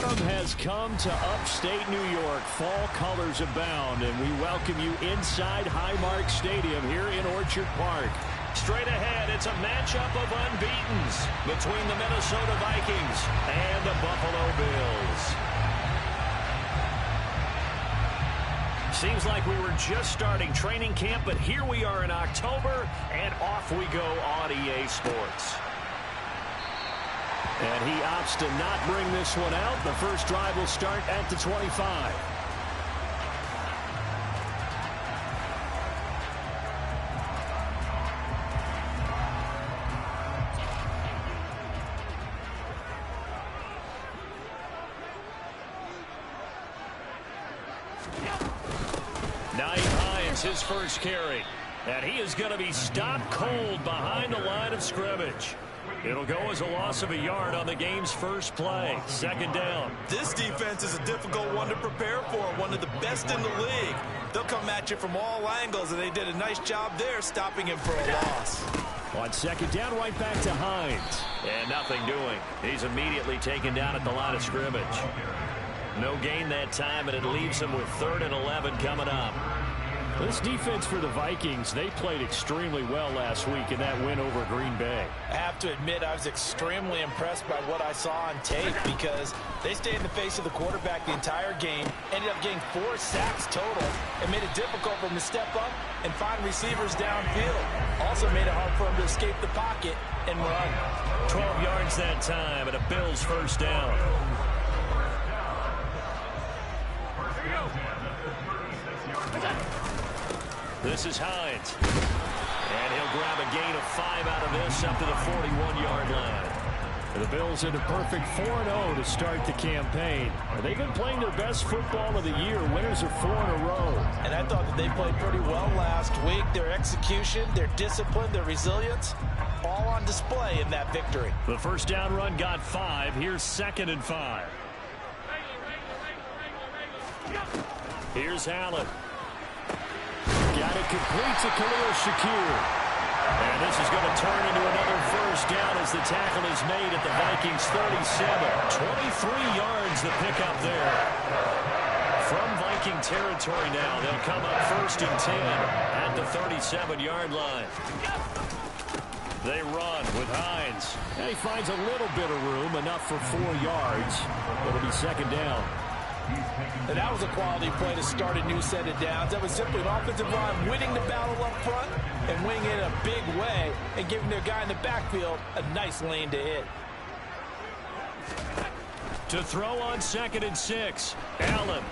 Autumn has come to upstate New York. Fall colors abound, and we welcome you inside Highmark Stadium here in Orchard Park. Straight ahead, it's a matchup of unbeatens between the Minnesota Vikings and the Buffalo Bills. Seems like we were just starting training camp, but here we are in October, and off we go on EA Sports. And he opts to not bring this one out. The first drive will start at the 25. His first carry, and he is going to be stopped cold behind the line of scrimmage. It'll go as a loss of a yard on the game's first play. Second down. This defense is a difficult one to prepare for, one of the best in the league. They'll come at you from all angles, and they did a nice job there stopping him for a loss. On second down, right back to Hines. And nothing doing. He's immediately taken down at the line of scrimmage. No gain that time, and it leaves him with 3rd and 11 coming up. This defense for the Vikings, they played extremely well last week in that win over Green Bay. I have to admit, I was extremely impressed by what I saw on tape because they stayed in the face of the quarterback the entire game, ended up getting 4 sacks total, and made it difficult for him to step up and find receivers downfield. Also made it hard for him to escape the pocket and run. 12 yards that time, and a Bills first down. This is Hines. And he'll grab a gain of 5 out of this up to the 41-yard line. The Bills into perfect 4-0 to start the campaign. They've been playing their best football of the year. Winners of 4 in a row. And I thought that they played pretty well last week. Their execution, their discipline, their resilience, all on display in that victory. The first down run got 5. Here's 2nd and 5. Here's Allen. Got it complete to Khalil Shakir. And this is going to turn into another first down as the tackle is made at the Vikings 37. 23 yards the pickup there. From Viking territory now, they'll come up 1st and 10 at the 37-yard line. They run with Hines. And he finds a little bit of room, enough for 4 yards. It'll be 2nd down. And that was a quality play to start a new set of downs. That was simply an offensive line winning the battle up front and winning it in a big way and giving their guy in the backfield a nice lane to hit. To throw on 2nd and 6, Allen.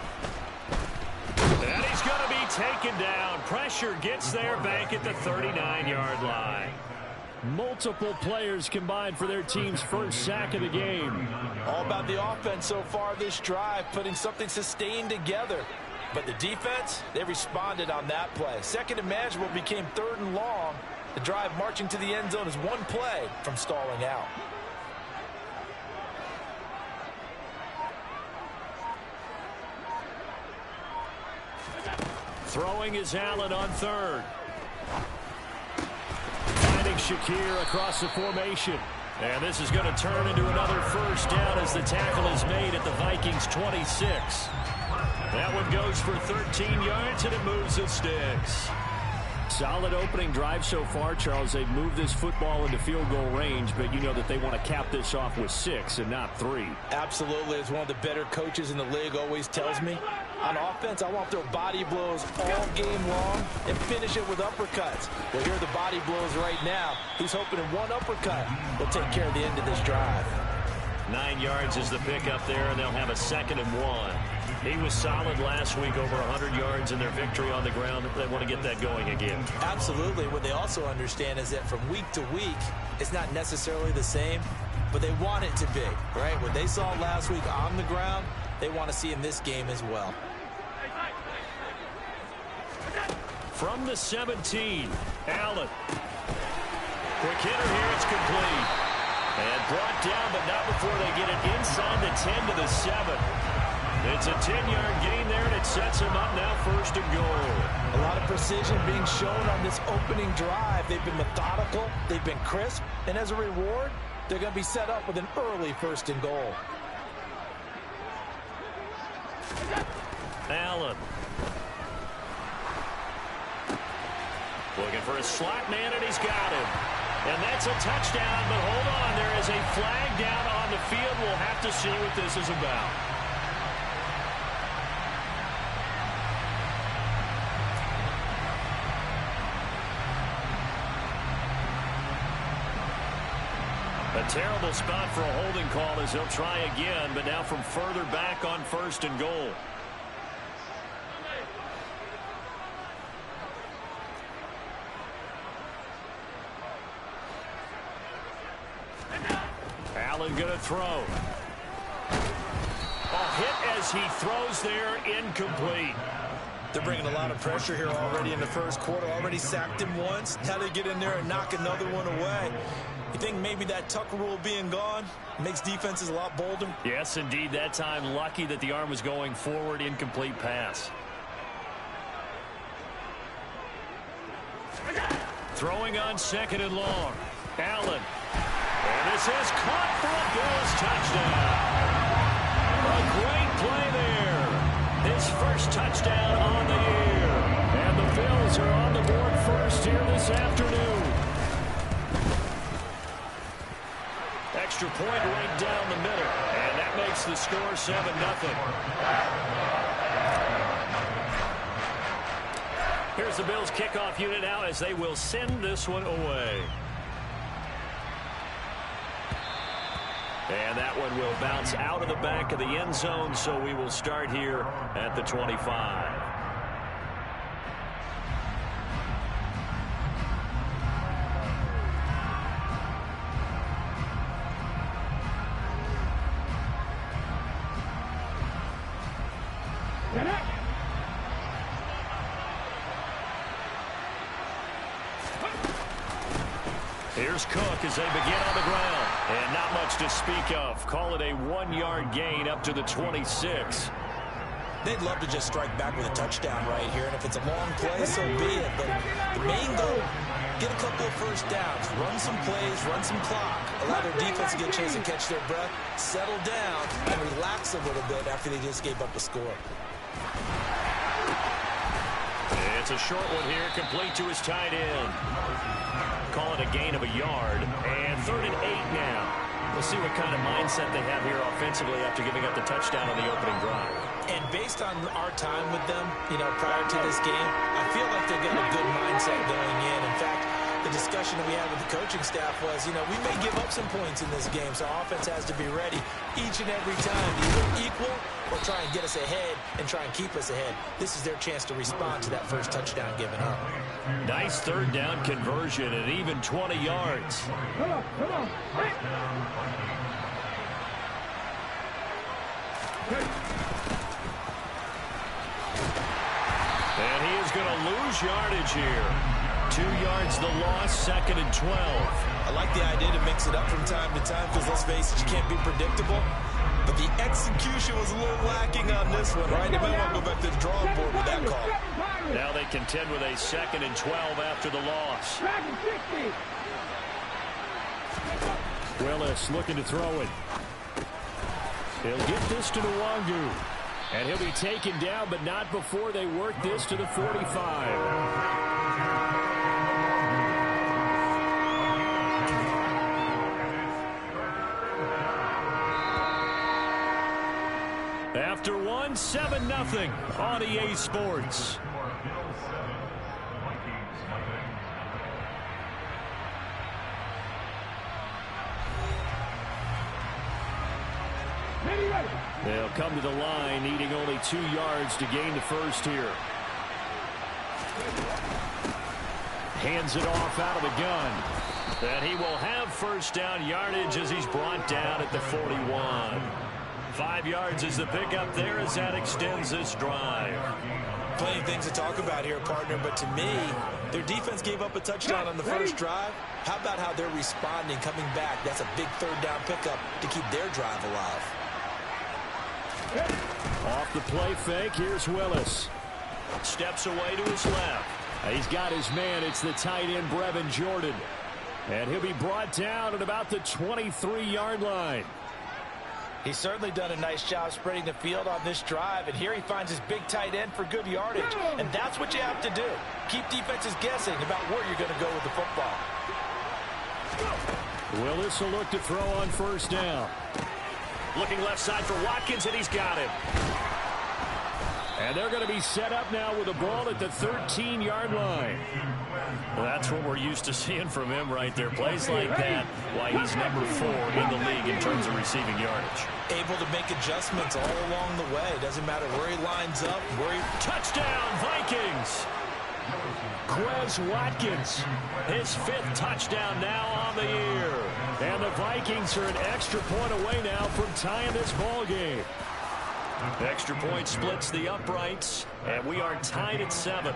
And he's going to be taken down. Pressure gets there back at the 39-yard line. Multiple players combined for their team's first sack of the game. All about the offense so far this drive, putting something sustained together. But the defense, they responded on that play. 2nd and manageable became 3rd and long. The drive marching to the end zone is one play from stalling out. Throwing is Allen on 3rd. Shakir across the formation. And this is going to turn into another first down as the tackle is made at the Vikings 26. That one goes for 13 yards, and it moves the sticks. Solid opening drive so far, Charles. They've moved this football into field goal range, but you know that they want to cap this off with 6 and not 3. Absolutely. As one of the better coaches in the league always tells me, on offense, I want to throw body blows all game long and finish it with uppercuts. Well, here are the body blows right now. He's hoping in one uppercut will take care of the end of this drive. 9 yards is the pickup there, and they'll have a 2nd and 1. He was solid last week, over 100 yards in their victory on the ground. They want to get that going again. Absolutely. What they also understand is that from week to week, it's not necessarily the same, but they want it to be, right? What they saw last week on the ground, they want to see in this game as well. From the 17, Allen. Quick hitter here, it's complete. And brought down, but not before they get it inside the 10 to the 7. It's a 10-yard gain there, and it sets him up now 1st and goal. A lot of precision being shown on this opening drive. They've been methodical, they've been crisp, and as a reward, they're going to be set up with an early 1st and goal. Allen. Looking for a slot man, and he's got him. And that's a touchdown, but hold on. There is a flag down on the field. We'll have to see what this is about. A terrible spot for a holding call as he'll try again, but now from further back on 1st and goal. Allen going to throw. A hit as he throws there, incomplete. They're bringing a lot of pressure here already in the first quarter. Already sacked him once. How they get in there and knock another one away? You think maybe that Tucker rule being gone makes defenses a lot bolder? Yes, indeed. That time, lucky that the arm was going forward. Incomplete pass. Throwing on 2nd and long. Allen. And this is caught for a Bills touchdown. A great play there. His first touchdown on the year. And the Bills are on the board first here this afternoon. Extra point right down the middle. And that makes the score 7-0. Here's the Bills kickoff unit now as they will send this one away. And that one will bounce out of the back of the end zone, so we will start here at the 25. Here's Cook as they begin on the ground. And not much to speak of. Call it a 1-yard gain up to the 26. They'd love to just strike back with a touchdown right here. And if it's a long play, so be it. But the main goal, get a couple of first downs. Run some plays, run some clock. Allow their defense to get a chance to catch their breath. Settle down and relax a little bit after they just gave up a score. It's a short one here, complete to his tight end. Call it a gain of a yard. And 3rd and 8 now. We'll see what kind of mindset they have here offensively after giving up the touchdown on the opening drive. And based on our time with them, prior to this game, I feel like they're getting a good mindset going in. In fact, the discussion that we had with the coaching staff was, we may give up some points in this game, so our offense has to be ready each and every time to either equal or try and get us ahead and try and keep us ahead. This is their chance to respond to that first touchdown given up. Nice 3rd down conversion and even 20 yards. Come on. And he is going to lose yardage here. 2 yards the loss, 2nd and 12. I like the idea to mix it up from time to time because, let's face it, you can't be predictable. But the execution was a little lacking on this one, right? They might want to go back to the drawing board with that call. Now they contend with a 2nd and 12 after the loss. Willis looking to throw it. He'll get this to Nwangu. And he'll be taken down, but not before they work this to the 45. After 7-0 on EA Sports. They'll come to the line, needing only 2 yards to gain the first here. Hands it off out of the gun. And he will have first down yardage as he's brought down at the 41. 5 yards is the pickup there as that extends this drive. Plenty of things to talk about here, partner, but to me, their defense gave up a touchdown on the first drive. How about how they're responding, coming back? That's a big 3rd down pickup to keep their drive alive. Off the play fake, here's Willis. Steps away to his left. He's got his man. It's the tight end, Brevin Jordan. And he'll be brought down at about the 23-yard line. He's certainly done a nice job spreading the field on this drive, and here he finds his big tight end for good yardage. And that's what you have to do. Keep defenses guessing about where you're going to go with the football. Well, this will look to throw on first down. Looking left side for Watkins, and he's got him. And they're going to be set up now with the ball at the 13-yard line. Well, that's what we're used to seeing from him right there. Plays like that, why he's number 4 in the league in terms of receiving yardage. Able to make adjustments all along the way. Doesn't matter where he lines up, where he... Touchdown, Vikings! Quez Watkins, his 5th touchdown now on the year. And the Vikings are an extra point away now from tying this ball game. Extra point splits the uprights, and we are tied at 7.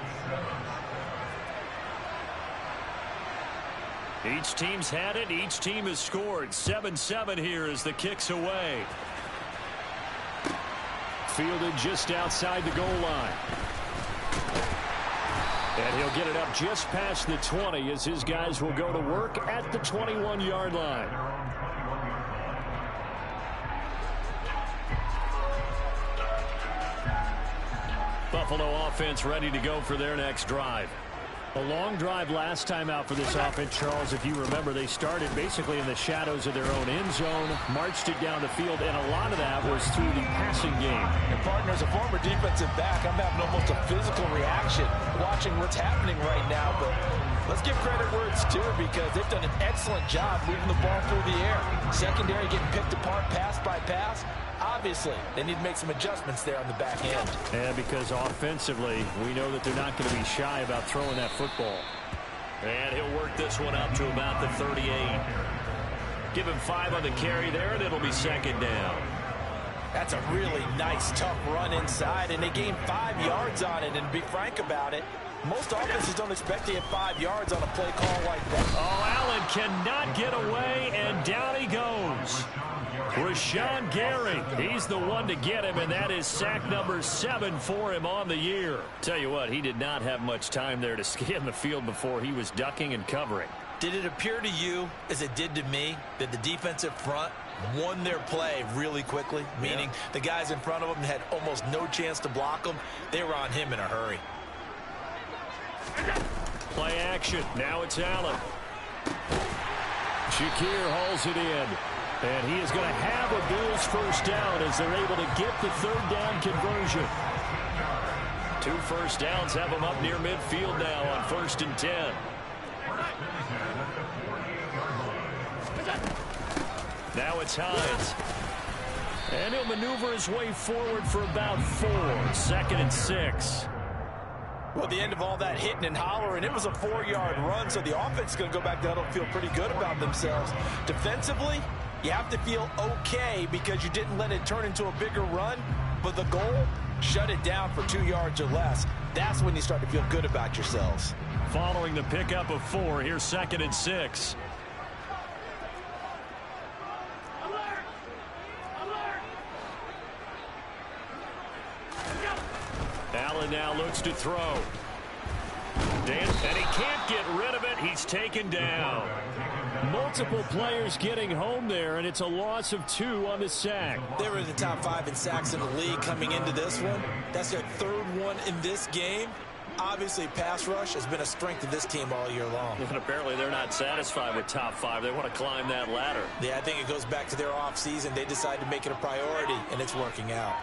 Each team's had it. Each team has scored. 7-7 here as the kick's away. Fielded just outside the goal line. And he'll get it up just past the 20 as his guys will go to work at the 21-yard line. Buffalo offense ready to go for their next drive. A long drive last time out for this offense, Charles. If you remember, they started basically in the shadows of their own end zone, marched it down the field, and a lot of that was through the passing game. And partner, as a former defensive back, I'm having almost a physical reaction watching what's happening right now. But let's give credit where it's due, because they've done an excellent job moving the ball through the air. Secondary getting picked apart pass by pass. Obviously, they need to make some adjustments there on the back end. Yeah, because offensively, we know that they're not going to be shy about throwing that football. And he'll work this one up to about the 38. Give him 5 on the carry there, and it'll be second down. That's a really nice, tough run inside, and they gained 5 yards on it. And to be frank about it, most offenses don't expect to get 5 yards on a play call like that. Oh, Allen cannot get away, and down he goes. Rashawn Gary, he's the one to get him, and that is sack number 7 for him on the year. Tell you what, he did not have much time there to scan the field before he was ducking and covering. Did it appear to you, as it did to me, that the defensive front won their play really quickly? Meaning the guys in front of them had almost no chance to block them. They were on him in a hurry. Play action. Now it's Allen. Shakir hauls it in. And he is going to have a Bills first down as they're able to get the 3rd down conversion. 2 first downs have them up near midfield now on 1st and 10. Now it's Hines. And he'll maneuver his way forward for about 4. 2nd and 6. Well, the end of all that hitting and hollering, it was a 4-yard run, so the offense is going to go back down and feel pretty good about themselves. Defensively, you have to feel okay because you didn't let it turn into a bigger run, but the goal, shut it down for 2 yards or less. That's when you start to feel good about yourselves. Following the pickup of 4, here's 2nd and 6. Allen now looks to throw. And he can't get rid of it. He's taken down. Multiple players getting home there, and it's a loss of 2 on the sack. They were in the top 5 in sacks in the league coming into this one. That's their 3rd one in this game. Obviously, pass rush has been a strength of this team all year long. And apparently they're not satisfied with top 5. They want to climb that ladder. Yeah, I think it goes back to their offseason. They decided to make it a priority, and it's working out.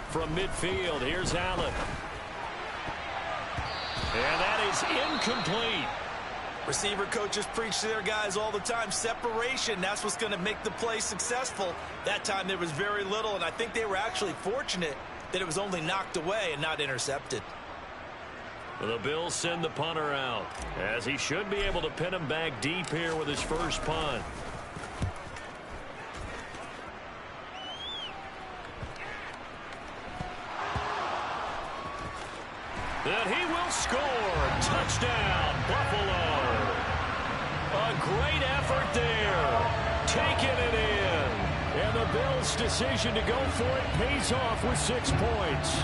From midfield, here's Allen. And that is incomplete. Receiver coaches preach to their guys all the time. Separation, that's what's going to make the play successful. That time there was very little, and I think they were actually fortunate that it was only knocked away and not intercepted. The Bills send the punter out, as he should be able to pin him back deep here with his first punt. And he will score. Touchdown, Buffalo. A great effort there. Taking it in. And the Bills' decision to go for it pays off with 6 points.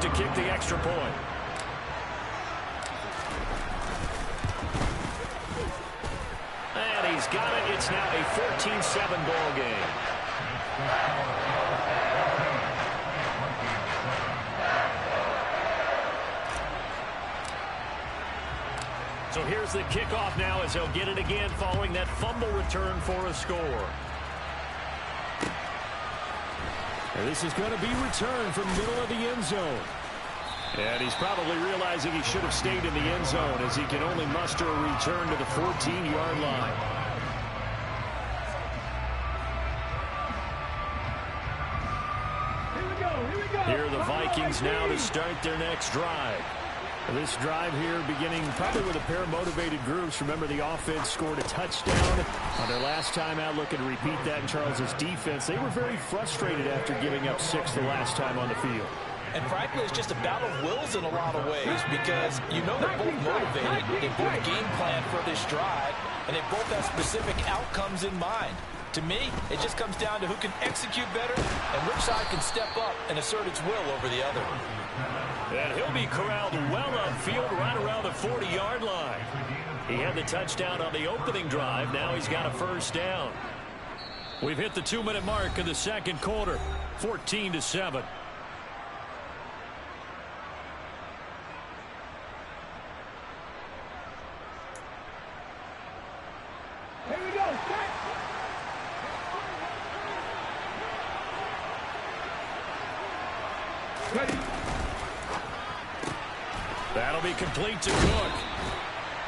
to kick the extra point. And he's got it. It's now a 14-7 ball game. So here's the kickoff now as they'll get it again following that fumble return for a score. And this is going to be returned from middle of the end zone. And he's probably realizing he should have stayed in the end zone as he can only muster a return to the 14-yard line. Here are the Vikings now to start their next drive. This drive here beginning probably with a pair of motivated groups. Remember, the offense scored a touchdown on their last time out. Looking to repeat that in Charles's defense. They were very frustrated after giving up 6 the last time on the field. And frankly, it's just a battle of wills in a lot of ways because you know they're both motivated. They both game plan for this drive, and they both have specific outcomes in mind. To me, it just comes down to who can execute better and which side can step up and assert its will over the other. And he'll be corralled well upfield right around the 40-yard line. He had the touchdown on the opening drive. Now he's got a first down. We've hit the 2-minute mark in the second quarter, 14-7. Here we go. Ready. That'll be complete to Cook.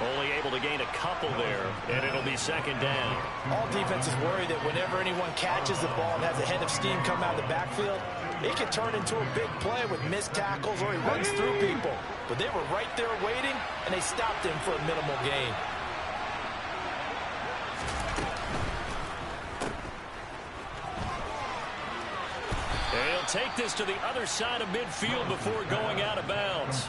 Only able to gain a couple there, and it'll be second down. All defenses worry that whenever anyone catches the ball and has a head of steam come out of the backfield, it can turn into a big play with missed tackles or he runs through people. But they were right there waiting, and they stopped him for a minimal gain. They'll take this to the other side of midfield before going out of bounds.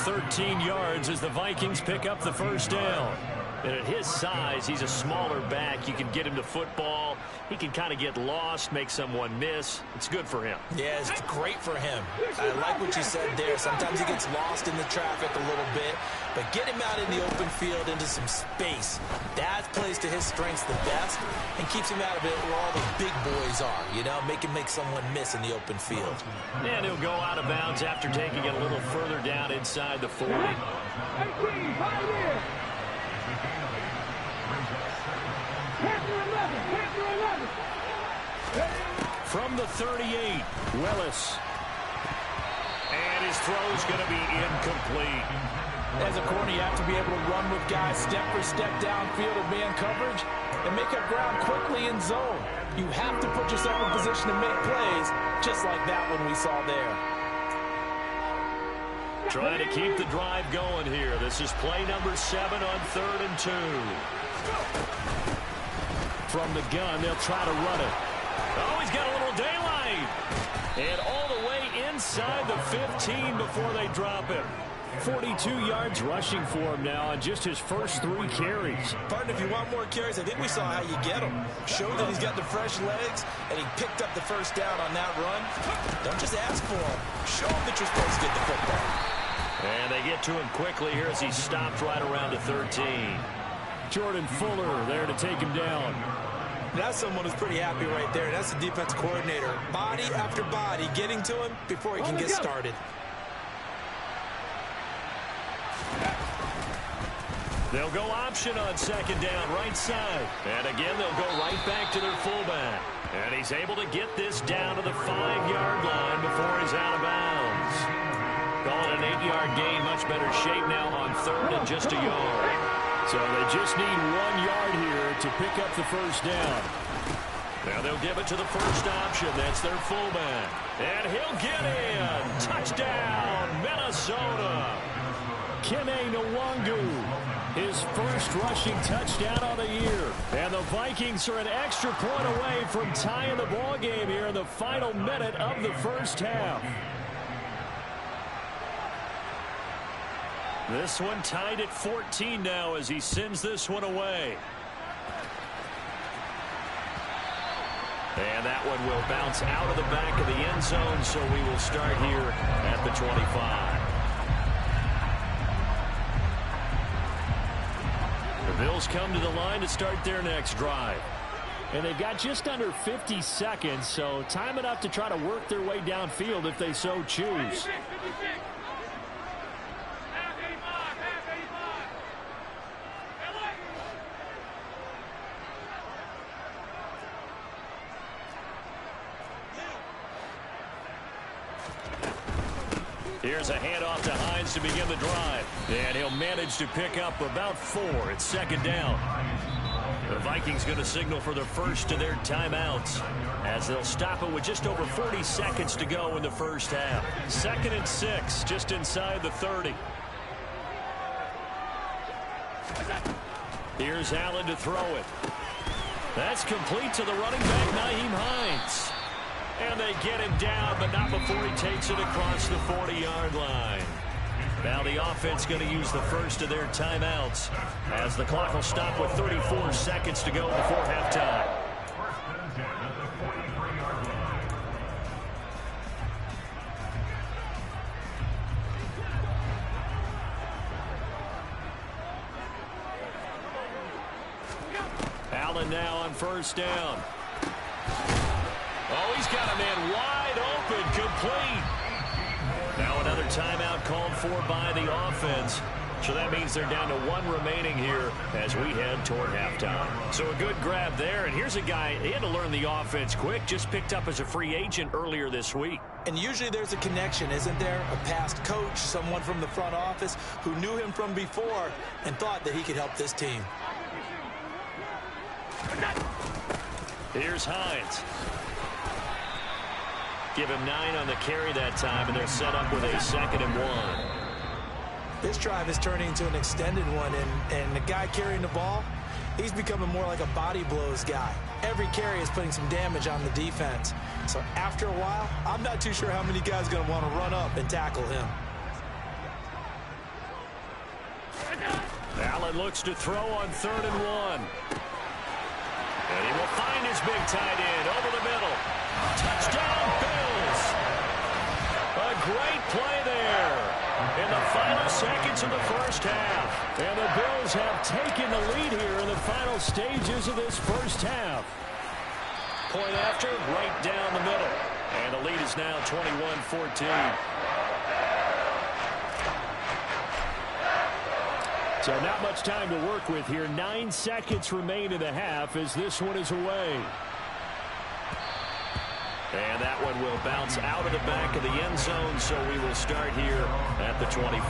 13 yards as the Vikings pick up the first down. And at his size, he's a smaller back. You can get him to football. He can kind of get lost, make someone miss. It's good for him. Yeah, it's great for him. I like what you said there. Sometimes he gets lost in the traffic a little bit, but get him out in the open field into some space. That plays to his strengths the best and keeps him out of it where all the big boys are, you know, make someone miss in the open field. And he'll go out of bounds after taking it a little further down inside the 40. 18, 5 years. From the 38, Willis. And his throw's going to be incomplete. As a corner, you have to be able to run with guys step for step downfield in man coverage and make up ground quickly in zone. You have to put yourself in position to make plays, just like that one we saw there. Trying to keep the drive going here. This is play number 7 on 3rd and 2. From the gun, they'll try to run it. Oh, he's got a little daylight. And all the way inside the 15 before they drop him. 42 yards rushing for him now on just his first 3 carries. Partner, if you want more carries, I think we saw how you get them. Show that he's got the fresh legs, and he picked up the first down on that run. Don't just ask for him. Show him that you're supposed to get the football. And they get to him quickly here as he stopped right around the 13. Jordan Fuller there to take him down. That's someone who's pretty happy right there. That's the defense coordinator. Body after body getting to him before he can get started. They'll go option on second down, right side. And again, they'll go right back to their fullback. And he's able to get this down to the 5-yard line before he's out of bounds. Calling an 8-yard gain, much better shape now on 3rd and just a yard. So they just need 1 yard here to pick up the first down. Now they'll give it to the first option. That's their fullback. And he'll get in. Touchdown, Minnesota. Kene Nwangu, his first rushing touchdown of the year. And the Vikings are an extra point away from tying the ball game here in the final minute of the first half. This one tied at 14 now as he sends this one away. And that one will bounce out of the back of the end zone, so we will start here at the 25. The Bills come to the line to start their next drive. And they've got just under 50 seconds, so time enough to try to work their way downfield if they so choose. Here's a handoff to Hines to begin the drive. And he'll manage to pick up about 4. It's second down. The Vikings going to signal for the first of their timeouts as they'll stop it with just over 40 seconds to go in the first half. 2nd and 6, just inside the 30. Here's Allen to throw it. That's complete to the running back, Nyheim Hines. And they get him down, but not before he takes it across the 40-yard line. Now the offense going to use the first of their timeouts as the clock will stop with 34 seconds to go before halftime. Allen now on first down. Oh, he's got a man wide open, complete. Now another timeout called for by the offense. So that means they're down to 1 remaining here as we head toward halftime. So a good grab there. And here's a guy, he had to learn the offense quick, just picked up as a free agent earlier this week. And usually there's a connection, isn't there? A past coach, someone from the front office who knew him from before and thought that he could help this team. Here's Hines. Give him 9 on the carry that time, and they're set up with a 2nd and 1. This drive is turning into an extended one, and the guy carrying the ball, he's becoming more like a body blows guy. Every carry is putting some damage on the defense. So after a while, I'm not too sure how many guys are going to want to run up and tackle him. Allen looks to throw on 3rd and 1. And he will find his big tight end over the middle. Touchdown, Bills. A great play there in the final seconds of the first half. And the Bills have taken the lead here in the final stages of this first half. Point after, right down the middle. And the lead is now 21-14. So not much time to work with here. 9 seconds remain in the half as this one is away. And that one will bounce out of the back of the end zone, so we will start here at the 25.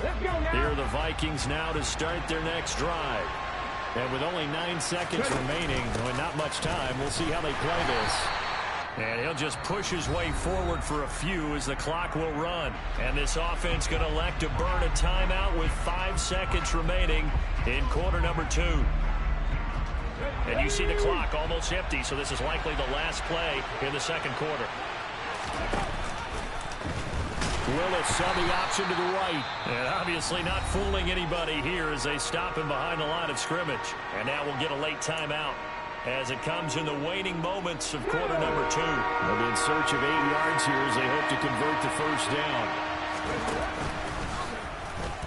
Let's go now. Here are the Vikings now to start their next drive. And with only 9 seconds remaining, and not much time, we'll see how they play this. And he'll just push his way forward for a few as the clock will run. And this offense going to elect to burn a timeout with 5 seconds remaining in quarter number 2. And you see the clock almost empty, so this is likely the last play in the second quarter. Willis on the option to the right. And obviously not fooling anybody here as they stop him behind the line of scrimmage. And now we'll get a late timeout as it comes in the waning moments of quarter number 2. They'll be in search of 8 yards here as they hope to convert the first down.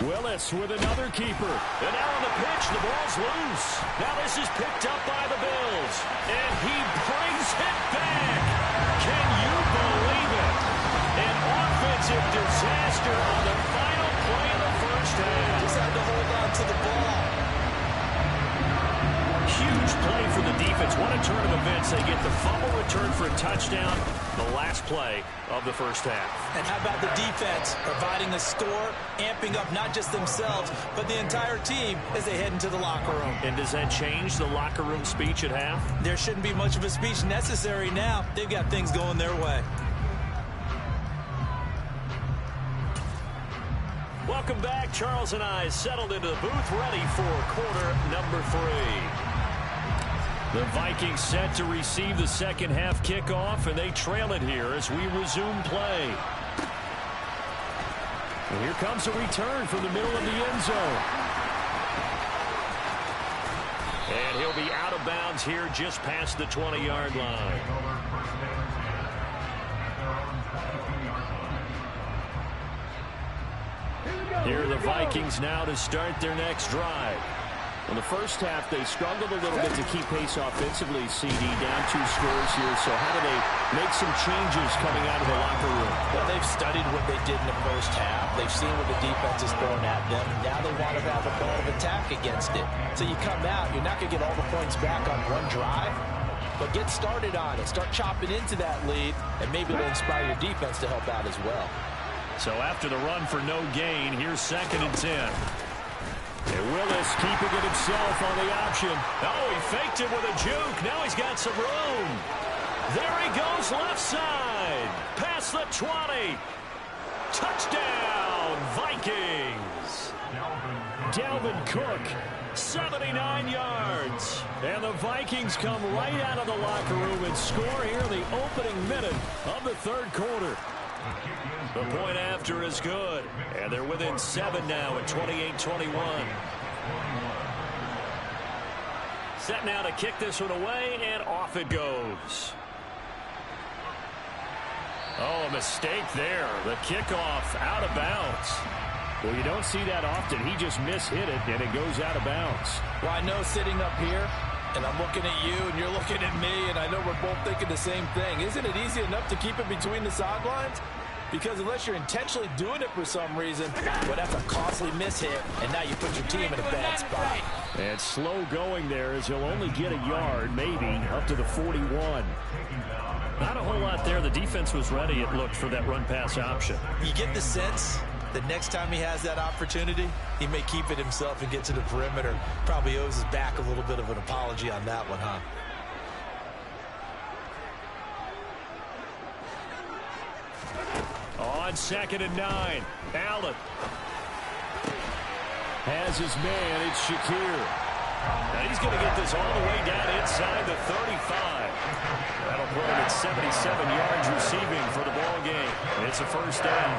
Willis with another keeper. And now on the pitch, the ball's loose. Now this is picked up by the Bills. And he brings it back. Can you believe it? An offensive disaster on the final play of the first half. Just had to hold on to the ball. Huge play for the defense. What a turn of events. They get the fumble return for a touchdown, the last play of the first half. And how about the defense providing a score, amping up not just themselves, but the entire team as they head into the locker room. And does that change the locker room speech at half? There shouldn't be much of a speech necessary now. They've got things going their way. Welcome back. Charles and I settled into the booth, ready for quarter number 3. The Vikings set to receive the second half kickoff, and they trail it here as we resume play. And here comes a return from the middle of the end zone. And And he'll be out of bounds here just past the 20-yard line. Here are the Vikings now to start their next drive. In the first half, they struggled a little bit to keep pace offensively, CD, down 2 scores here. So how do they make some changes coming out of the locker room? Well, they've studied what they did in the first half. They've seen what the defense is throwing at them. Now they want to have a plan of attack against it. So you come out, you're not going to get all the points back on one drive, but get started on it. Start chopping into that lead, and maybe it'll inspire your defense to help out as well. So after the run for no gain, here's 2nd and 10. And Willis keeping it himself on the option. Oh, he faked it with a juke. Now he's got some room. There he goes left side. Past the 20. Touchdown, Vikings. Dalvin Cook, 79 yards. And the Vikings come right out of the locker room and score here in the opening minute of the 3rd quarter. The point after is good, and they're within 7 now at 28-21. Set now to kick this one away, and off it goes. Oh, a mistake there. The kickoff out of bounds. Well, you don't see that often. He just mishit it, and it goes out of bounds. Well, I know sitting up here, and I'm looking at you, and you're looking at me, and I know we're both thinking the same thing. Isn't it easy enough to keep it between the sidelines? Because unless you're intentionally doing it for some reason, well, that's a costly mishit, and now you put your team in a bad spot. And slow going there as he'll only get a yard, maybe, up to the 41. Not a whole lot there. The defense was ready, it looked, for that run-pass option. You get the sense that next time he has that opportunity, he may keep it himself and get to the perimeter. Probably owes his back a little bit of an apology on that one, huh? On 2nd and 9, Allen has his man. It's Shakir. Now he's going to get this all the way down inside the 35. That'll put him at 77 yards receiving for the ball game. It's a 1st down.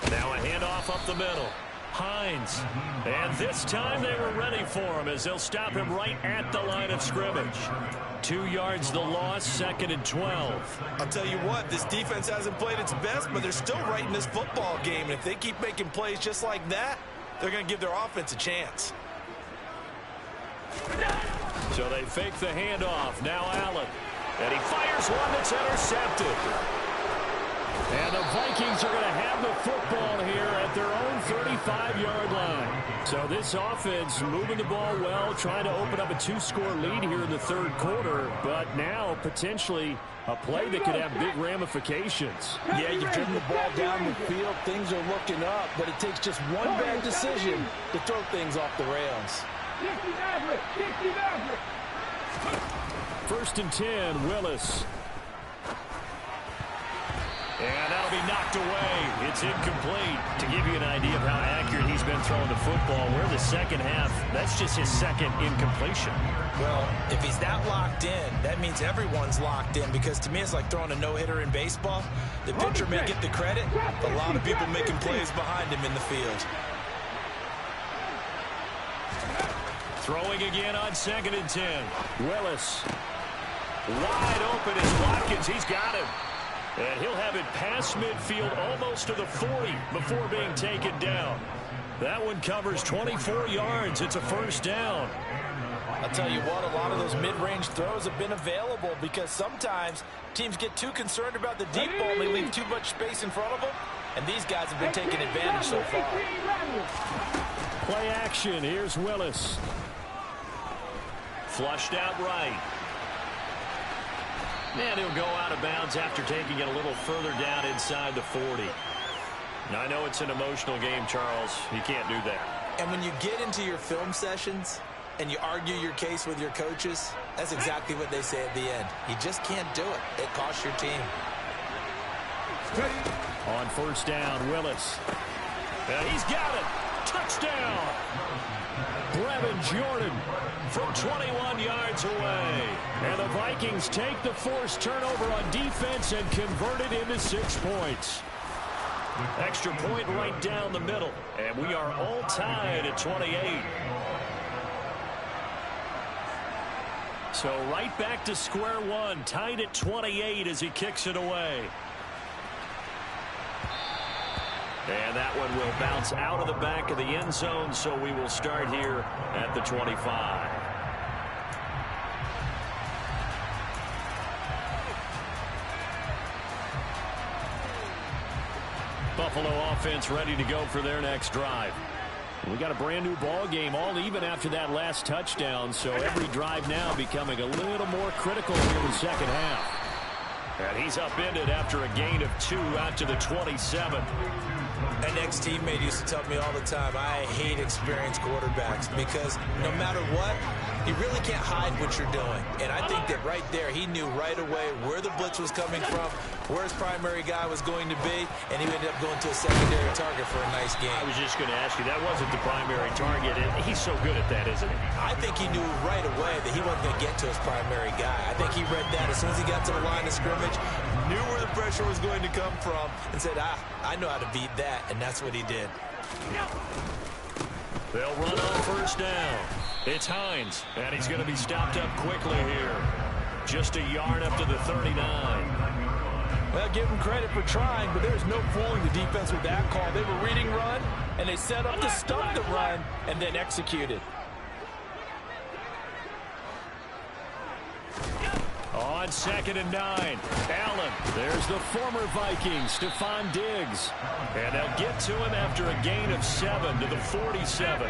Now a handoff up the middle. Hines. And this time they were ready for him as they'll stop him right at the line of scrimmage. 2 yards the loss, 2nd and 12. I'll tell you what, this defense hasn't played its best, but they're still right in this football game. And if they keep making plays just like that, they're going to give their offense a chance. So they fake the handoff. Now Allen. And he fires one that's intercepted. And the Vikings are going to have the football here at their own 35-yard line. So this offense moving the ball well, trying to open up a 2-score lead here in the 3rd quarter. But now potentially a play that could have big ramifications. Yeah, you've driven the ball down the field. Things are looking up, but it takes just one bad decision to throw things off the rails. 1st and 10, Willis. And that'll be knocked away. It's incomplete. To give you an idea of how accurate he's been throwing the football, we're in the 2nd half. That's just his 2nd incompletion. Well, if he's that locked in, that means everyone's locked in, because to me it's like throwing a no-hitter in baseball. The pitcher may get the credit, but a lot of people making plays behind him in the field. Throwing again on 2nd and 10. Willis. Wide open is Watkins. He's got him. And he'll have it past midfield almost to the 40 before being taken down. That one covers 24 yards. It's a 1st down. I'll tell you what, a lot of those mid-range throws have been available because sometimes teams get too concerned about the deep ball and they leave too much space in front of them. And these guys have been taking advantage so far. Play action. Here's Willis. Flushed out right. And he'll go out of bounds after taking it a little further down inside the 40. Now, I know it's an emotional game, Charles. You can't do that. And when you get into your film sessions and you argue your case with your coaches, that's exactly what they say at the end. You just can't do it. It costs your team. On 1st down, Willis. He's got it. Touchdown! Brevin Jordan from 21 yards away. And the Vikings take the forced turnover on defense and convert it into 6 points. Extra point right down the middle. And we are all tied at 28. So right back to square one, tied at 28 as he kicks it away. And that one will bounce out of the back of the end zone, so we will start here at the 25. Buffalo offense ready to go for their next drive. We got a brand new ball game, all even after that last touchdown, so every drive now becoming a little more critical here in the second half. And he's upended after a gain of 2 out to the 27. An ex-teammate used to tell me all the time, I hate experienced quarterbacks because no matter what, you really can't hide what you're doing. And I think that right there, he knew right away where the blitz was coming from, where his primary guy was going to be, and he ended up going to a secondary target for a nice game. I was just going to ask you, that wasn't the primary target. He's so good at that, isn't he? I think he knew right away that he wasn't going to get to his primary guy. I think he read that as soon as he got to the line of scrimmage, knew where the pressure was going to come from, and said, I know how to beat that, and that's what he did. They'll run on first down. It's Hines, and he's going to be stopped up quickly here. Just a yard up to the 39. Well, give him credit for trying, but there's no fooling the defense with that call. They were reading run, and they set up to stop the run, and then executed. On 2nd and 9, Allen. There's the former Viking, Stephon Diggs. And they'll get to him after a gain of 7 to the 47.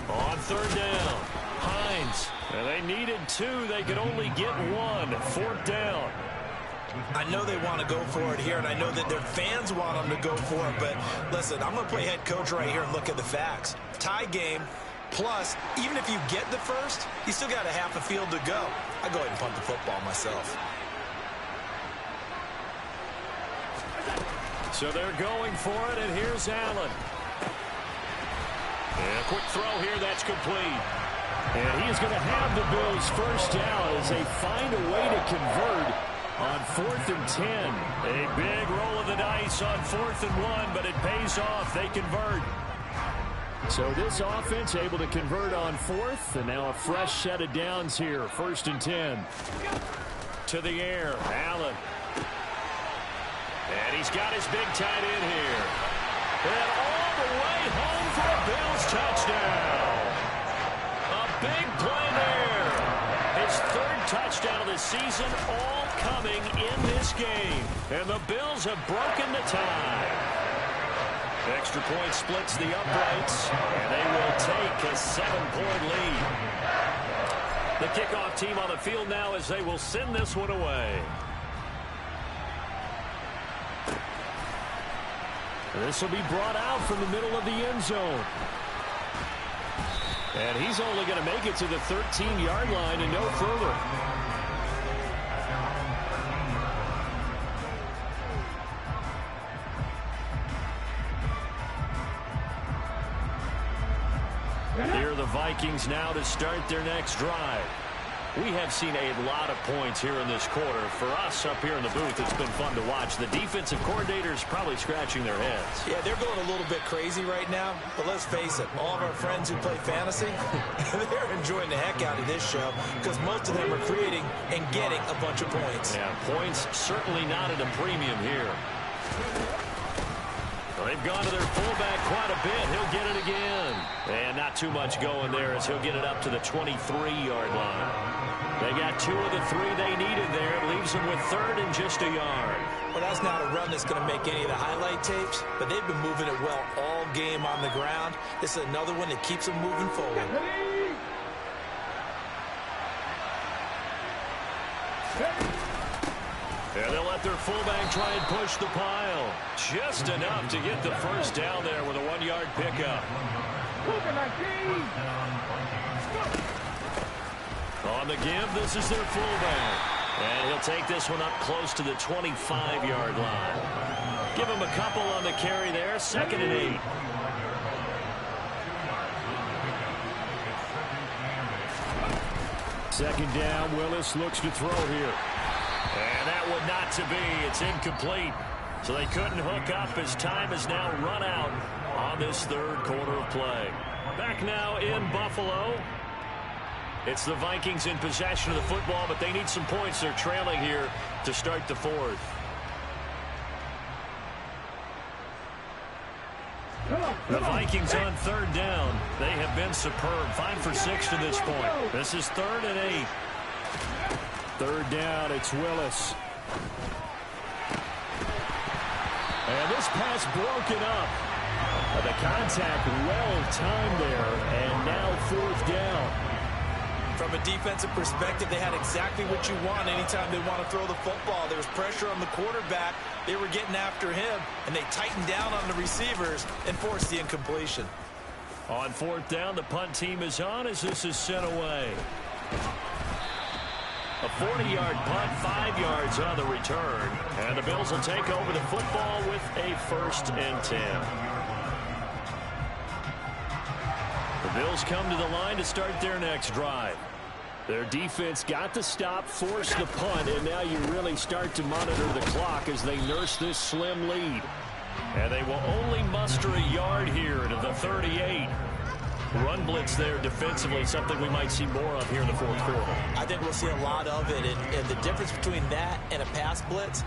On 3rd down, Hines. And they needed 2. They could only get 1. 4th down. I know they want to go for it here, and I know that their fans want them to go for it, but listen, I'm going to play head coach right here and look at the facts. Tie game. Plus, even if you get the first, you still got a half a field to go. I go ahead and punt the football myself. So they're going for it, and here's Allen. And a quick throw here, that's complete. And he is going to have the Bills first down as they find a way to convert on 4th and 10. A big roll of the dice on 4th and 1, but it pays off. They convert. So this offense able to convert on 4th, and now a fresh set of downs here. 1st and 10. To the air, Allen. And he's got his big tight end here. And all the way home for a Bills touchdown. A big play there. His 3rd touchdown of the season, all coming in this game. And the Bills have broken the tie. Extra point splits the uprights, and they will take a 7-point lead. The kickoff team on the field now as they will send this one away. This will be brought out from the middle of the end zone. And he's only going to make it to the 13-yard line and no further. Here are the Vikings now to start their next drive. We have seen a lot of points here in this quarter. For us up here in the booth, it's been fun to watch. The defensive coordinators probably scratching their heads. Yeah, they're going a little bit crazy right now. But let's face it, all of our friends who play fantasy, they're enjoying the heck out of this show because most of them are creating and getting a bunch of points. Yeah, points certainly not at a premium here. Well, they've gone to their fullback quite a bit. He'll get it again. And not too much going there as he'll get it up to the 23-yard line. They got 2 of the 3 they needed there. It leaves them with 3rd and just a yard. Well, that's not a run that's going to make any of the highlight tapes, but they've been moving it well all game on the ground. This is another one that keeps them moving forward. And they'll let their fullback try and push the pile. Just enough to get the first down there with a 1-yard pickup. On the give, this is their fullback. And he'll take this one up close to the 25-yard line. Give him a couple on the carry there. 2nd and 8. Second down. Willis looks to throw here. And that one not to be. It's incomplete. So they couldn't hook up as time has now run out on this 3rd quarter of play. Back now in Buffalo. It's the Vikings in possession of the football, but they need some points. They're trailing here to start the 4th. The Vikings on 3rd down. They have been superb. 5 for 6 to this point. This is 3rd and 8. 3rd down, it's Willis. And this pass broken up. The contact well-timed there, and now 4th down. From a defensive perspective, they had exactly what you want anytime they want to throw the football. There was pressure on the quarterback. They were getting after him, and they tightened down on the receivers and forced the incompletion. On 4th down, the punt team is on as this is sent away. A 40-yard punt, 5 yards on the return. And the Bills will take over the football with a 1st and 10. The Bills come to the line to start their next drive. Their defense got the stop, forced the punt, and now you really start to monitor the clock as they nurse this slim lead. And they will only muster a yard here to the 38. Run blitz there defensively, something we might see more of here in the 4th quarter. I think we'll see a lot of it, and the difference between that and a pass blitz,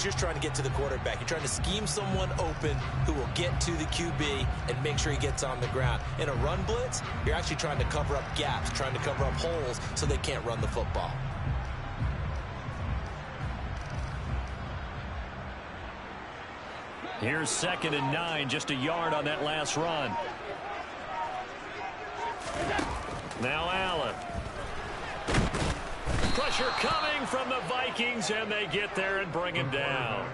you're trying to get to the quarterback. You're trying to scheme someone open who will get to the QB and make sure he gets on the ground. In a run blitz, you're actually trying to cover up gaps, trying to cover up holes so they can't run the football. Here's 2nd and 9, just a yard on that last run. Now Allen. Pressure coming from the Vikings, and they get there and bring him down.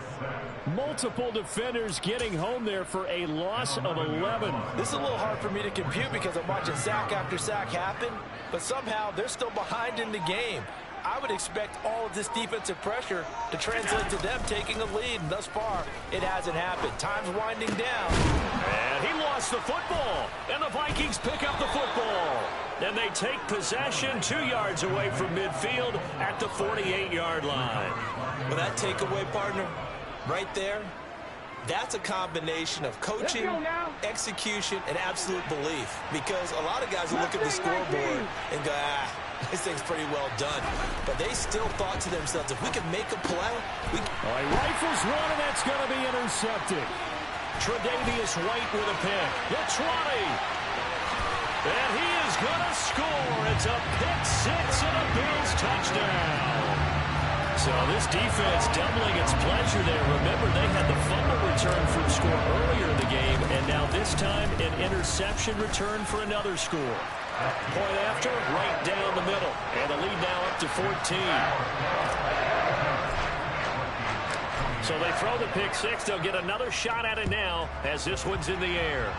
Multiple defenders getting home there for a loss of 11. This is a little hard for me to compute because I'm watching sack after sack happen, but somehow they're still behind in the game. I would expect all of this defensive pressure to translate to them taking a lead, and thus far, it hasn't happened. Time's winding down. And he lost the football, and the Vikings pick up the football. And they take possession 2 yards away from midfield at the 48-yard line. Well, that takeaway, partner, right there, that's a combination of coaching, execution, and absolute belief. Because a lot of guys will look at the scoreboard and go, this thing's pretty well done. But they still thought to themselves, if we can make a play, we can. All right, rifles one, and that's going to be intercepted. Tre'Davious White with a pick. The 20. And he is going to score. It's a pick 6 and a Bills touchdown. So this defense doubling its pleasure there. Remember, they had the fumble return for a score earlier in the game, and now this time an interception return for another score. Point after, right down the middle. And the lead now up to 14. So they throw the pick 6. They'll get another shot at it now as this one's in the air.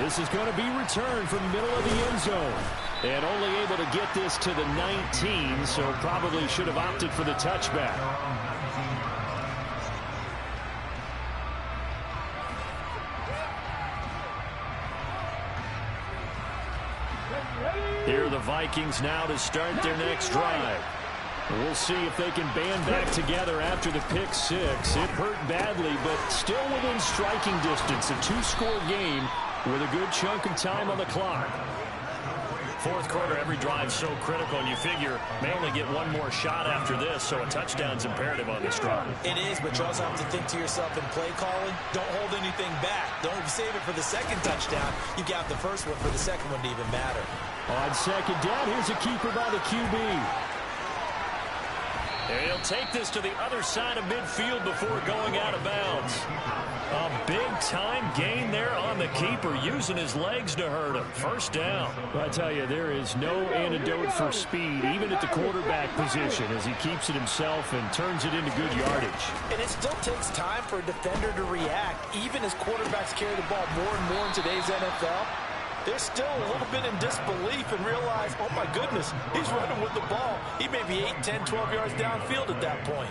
This is going to be returned from the middle of the end zone. And only able to get this to the 19, so probably should have opted for the touchback. Here are the Vikings now to start their next drive. We'll see if they can band back together after the pick 6. It hurt badly, but still within striking distance. A 2-score game with a good chunk of time on the clock. 4th quarter, every drive so critical, and you figure may only get one more shot after this, so a touchdown's imperative on this drive. It is, but you also have to think to yourself in play calling, don't hold anything back. Don't save it for the second touchdown. You got the first one for the second one to even matter. On 2nd down, here's a keeper by the QB. And he'll take this to the other side of midfield before going out of bounds. A big-time gain there on the keeper, using his legs to hurt him. First down. I tell you, there is no antidote for speed, even at the quarterback position, as he keeps it himself and turns it into good yardage. And it still takes time for a defender to react, even as quarterbacks carry the ball more and more in today's NFL. They're still a little bit in disbelief and realize, oh, my goodness, he's running with the ball. He may be 8, 10, 12 yards downfield at that point.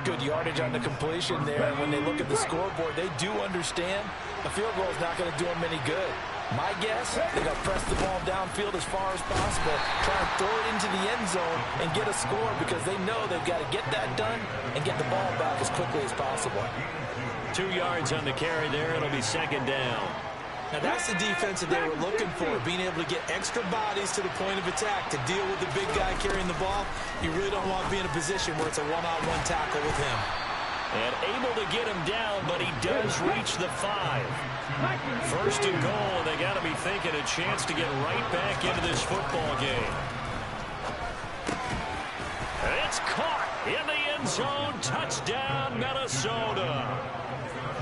Good yardage on the completion there. And when they look at the scoreboard, they do understand a field goal is not going to do them any good. My guess, they're going to press the ball downfield as far as possible, try and throw it into the end zone and get a score because they know they've got to get that done and get the ball back as quickly as possible. 2 yards on the carry there. It'll be second down. Now that's the defense that they were looking for, being able to get extra bodies to the point of attack to deal with the big guy carrying the ball. You really don't want to be in a position where it's a one-on-one tackle with him. And able to get him down, but he does reach the 5. First and goal, and they got to be thinking a chance to get right back into this football game. It's caught in the end zone. Touchdown, Minnesota.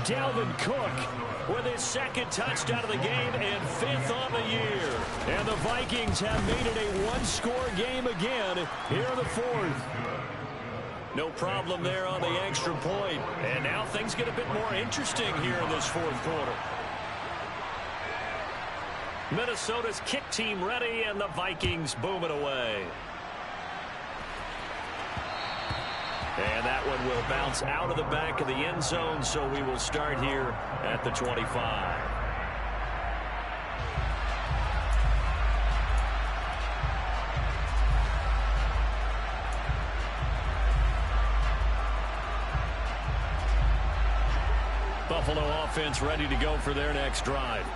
Dalvin Cook with his second touchdown of the game and 5th on the year. And the Vikings have made it a one-score game again here in the 4th. No problem there on the extra point. And now things get a bit more interesting here in this 4th quarter. Minnesota's kick team ready, and the Vikings boom it away. And that one will bounce out of the back of the end zone, so we will start here at the 25. Buffalo offense ready to go for their next drive.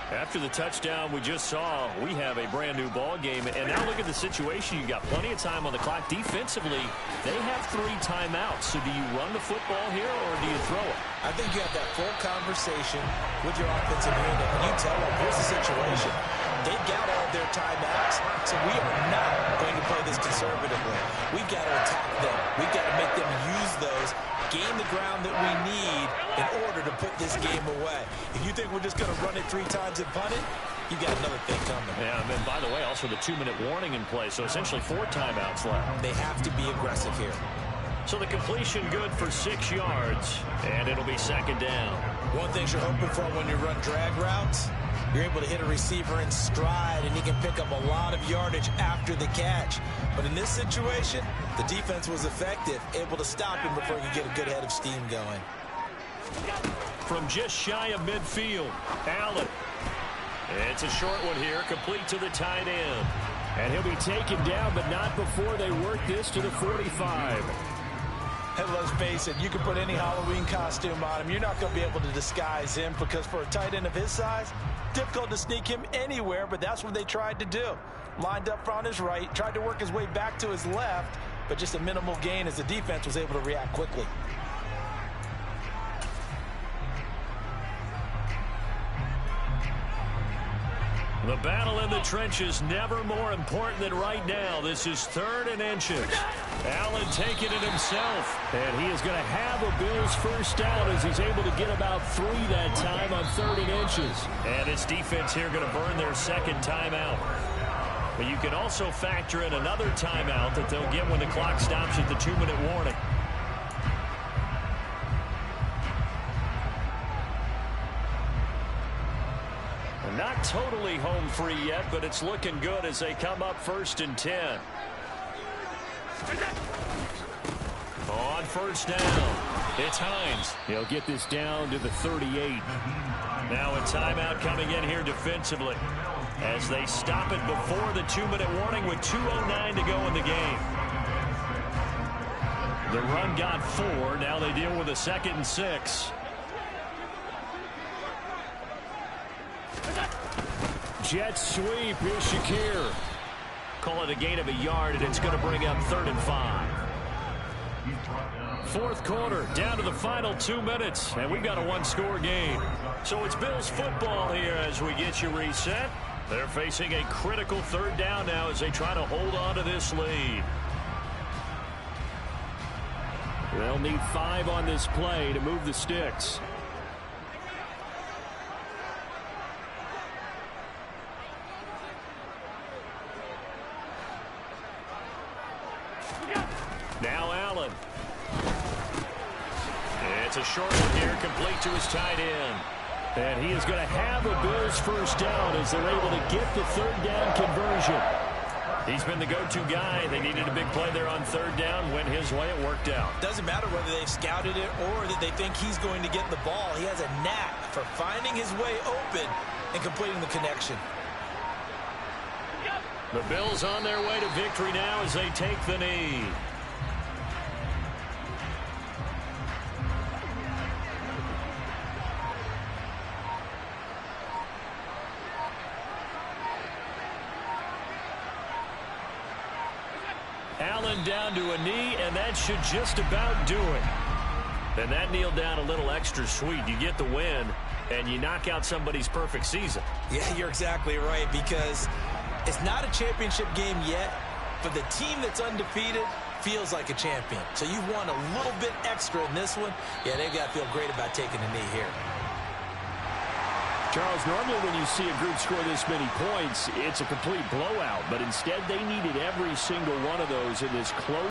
After the touchdown we just saw, we have a brand new ball game. And now look at the situation. You got plenty of time on the clock. Defensively, they have 3 timeouts. So do you run the football here or do you throw it? I think you have that full conversation with your offensive unit, and you tell them, here's the situation. They've got all their timeouts, so we are not going to play this conservatively. We've got to attack them. We've got to make them use those, gain the ground that we need in order to put this game away. If you think we're just going to run it 3 times and punt it, you got another thing coming. Yeah, and then, by the way, also the 2-minute warning in play, so essentially 4 timeouts left. They have to be aggressive here. So the completion good for 6 yards, and it'll be second down. One thing you're hoping for when you run drag routes, you're able to hit a receiver in stride, and he can pick up a lot of yardage after the catch. But in this situation, the defense was effective, able to stop him before he could get a good head of steam going. From just shy of midfield, Allen. It's a short one here, complete to the tight end. And he'll be taken down, but not before they work this to the 45. And let's face it, you can put any Halloween costume on him. You're not going to be able to disguise him because for a tight end of his size, difficult to sneak him anywhere, but that's what they tried to do. Lined up on his right, tried to work his way back to his left, but just a minimal gain as the defense was able to react quickly. The battle in the trenches never more important than right now. This is 3rd and inches. Allen taking it himself. And he is going to have a Bills first down as he's able to get about 3 that time on 3rd and inches. And his defense here going to burn their second timeout. But you can also factor in another timeout that they'll get when the clock stops at the 2-minute warning. Not totally home free yet, but it's looking good as they come up 1st and 10. On 1st down, it's Hines. He'll get this down to the 38. Now a timeout coming in here defensively as they stop it before the 2-minute warning with 2:09 to go in the game. The run got 4. Now they deal with a 2nd and 6. Jet sweep. Here's Shakir. Call it a gain of a yard, and it's going to bring up 3rd and 5. 4th quarter, down to the final 2 minutes, and we've got a 1-score game. So it's Bills football here as we get you reset. They're facing a critical 3rd down now as they try to hold on to this lead. They'll need 5 on this play to move the sticks. Now Allen. It's a short one here, complete to his tight end. And he is going to have a Bills first down as they're able to get the 3rd down conversion. He's been the go-to guy. They needed a big play there on third down. Went his way. It worked out. Doesn't matter whether they've scouted it or that they think he's going to get the ball. He has a knack for finding his way open and completing the connection. The Bills on their way to victory now as they take the knee. Allen down to a knee, and that should just about do it. And that kneel down a little extra sweet. You get the win, and you knock out somebody's perfect season. Yeah, you're exactly right, because it's not a championship game yet, but the team that's undefeated feels like a champion. So you've won a little bit extra in this one. Yeah, they've got to feel great about taking a knee here. Charles, normally when you see a group score this many points, it's a complete blowout. But instead, they needed every single one of those in this close